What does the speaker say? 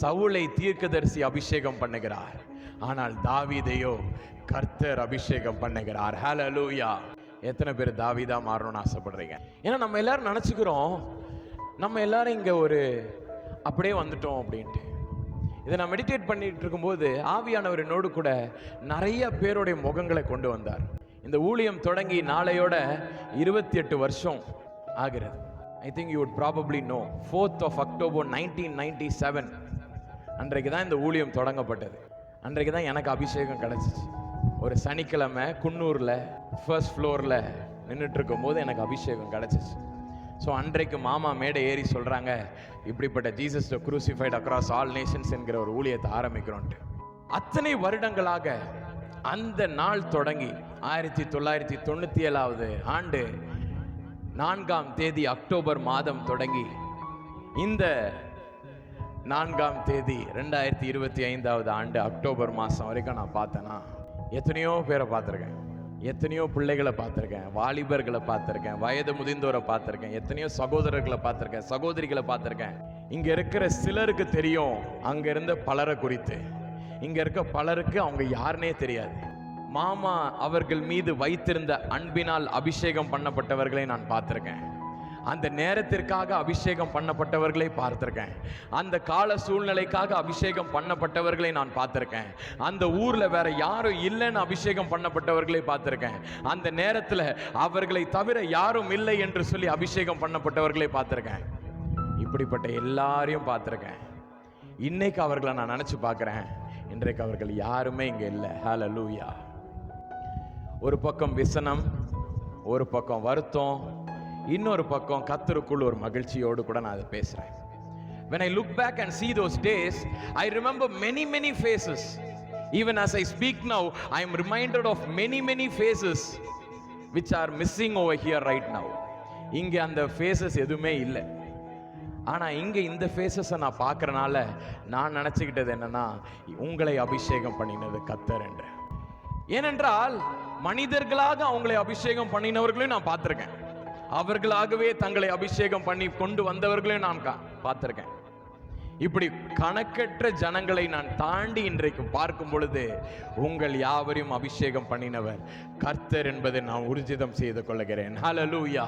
சவுலை தீர்க்கதரிசி அபிஷேகம் பண்ணுகிறார், ஆனால் தாவீதையோ கர்த்தர் அபிஷேகம் பண்ணுகிறார். ஹல்லேலூயா. எத்தனை பேர் தாவீதா மாறணும்னு ஆசைப்படுறீங்க? ஏன்னா நம்ம எல்லாரும் நினைச்சுக்கிறோம் நம்ம எல்லாரும் இங்க ஒரு அப்படியே வந்துட்டோம் அப்படின்ட்டு. இதை நான் மெடிடேட் பண்ணிட்டு இருக்கும்போது ஆவியானவர் என்னோடு கூட நிறைய பேருடைய முகங்களை கொண்டு வந்தார். இந்த ஊழியம் தொடங்கி நாளையோட 28 வருஷம் ஆகிறது. I think you would probably know 4th of October 1997 அன்றைக்கு தான் இந்த ஊழியம் தொடங்கப்பட்டது. அன்றைக்கு தான் எனக்கு அபிஷேகம் கிடைச்சிச்சு. ஒரு சனிக்கிழமை குன்னூரில் ஃபர்ஸ்ட் ஃப்ளோரில் நின்றுட்டு இருக்கும்போது எனக்கு அபிஷேகம் கிடைச்சிச்சு. ஸோ அன்றைக்கு மாமா மேடை ஏறி சொல்கிறாங்க, இப்படிப்பட்ட Jesus crucified across all Nations என்கிற ஒரு ஊழியத்தை ஆரம்பிக்கிறோன்ட்டு. அத்தனை வருடங்களாக அந்த நாள் தொடங்கி 1997 ஆண்டு 4ஆம் தேதி அக்டோபர் மாதம் தொடங்கி இந்த 4ஆம் தேதி 2025 ஆண்டு அக்டோபர் மாதம் வரைக்கும் நான் பார்த்தேன்னா எத்தனையோ பேரை பார்த்துருக்கேன், எத்தனையோ பிள்ளைகளை பார்த்துருக்கேன், வாலிபர்களை பார்த்துருக்கேன், வயது முதிர்ந்தோரை பார்த்துருக்கேன், எத்தனையோ சகோதரர்களை பார்த்துருக்கேன், சகோதரிகளை பார்த்துருக்கேன். இங்கே இருக்கிற சிலருக்கு தெரியும் அங்கே இருந்த பலரை குறித்து, இங்கே இருக்க பலருக்கு அவங்க யாருன்னே தெரியாது. மாமா அவர்கள் மீது வைத்திருந்த அன்பினால் அபிஷேகம் பண்ணப்பட்டவர்களை நான் பார்த்திருக்கேன். அந்த நேரத்திற்காக அபிஷேகம் பண்ணப்பட்டவர்களை பார்த்திருக்கேன். அந்த கால சூழ்நிலைக்காக அபிஷேகம் பண்ணப்பட்டவர்களை நான் பார்த்திருக்கேன். அந்த ஊர்ல வேற யாரும் இல்லைன்னு அபிஷேகம் பண்ணப்பட்டவர்களை பார்த்திருக்கேன். அந்த நேரத்தில் அவர்களை தவிர யாரும் இல்லை என்று சொல்லி அபிஷேகம் பண்ணப்பட்டவர்களை பார்த்திருக்கேன். இப்படிப்பட்ட எல்லாரையும் பார்த்திருக்கேன். இன்னைக்கு அவர்களை நான் நினைச்சு பார்க்கிறேன், இன்றைக்கு அவர்கள் யாருமே இங்க இல்லை. ஹல்லேலூயா. ஒரு பக்கம் விசனம், ஒரு பக்கம் வருத்தம், இன்னொரு பக்கம் கர்த்தருக்குள் ஒரு மகிழ்ச்சியோடு கூட நான் அதை பேசுறேன். When I look back and see those days, I remember many faces. Even as I speak now, I am reminded of many faces which are missing over here right now. இங்க அந்த faces எதுவுமே இல்லை. ஆனா இங்க இந்த ஃபேஸஸை நான் பார்க்கறனால நான் நினைச்சுக்கிட்டது என்னன்னா, உங்களை அபிஷேகம் பண்ணினது கர்த்தர் என்று. ஏனென்றால் மனிதர்களாக அவங்களை அபிஷேகம் பண்ணினவர்களையும் நான் பார்த்திருக்கேன், அவர்களாகவே தங்களை அபிஷேகம் பண்ணி கொண்டு வந்தவர்களையும் நான் பார்த்திருக்கேன். இப்படி கணக்கற்ற ஜனங்களை நான் தாண்டி இன்றைக்கு பார்க்கும் பொழுது உங்கள் யாவரையும் அபிஷேகம் பண்ணினவர் கர்த்தர் என்பதை நான் ஊர்ஜிதம் செய்து கொள்கிறேன். ஹல்லேலூயா.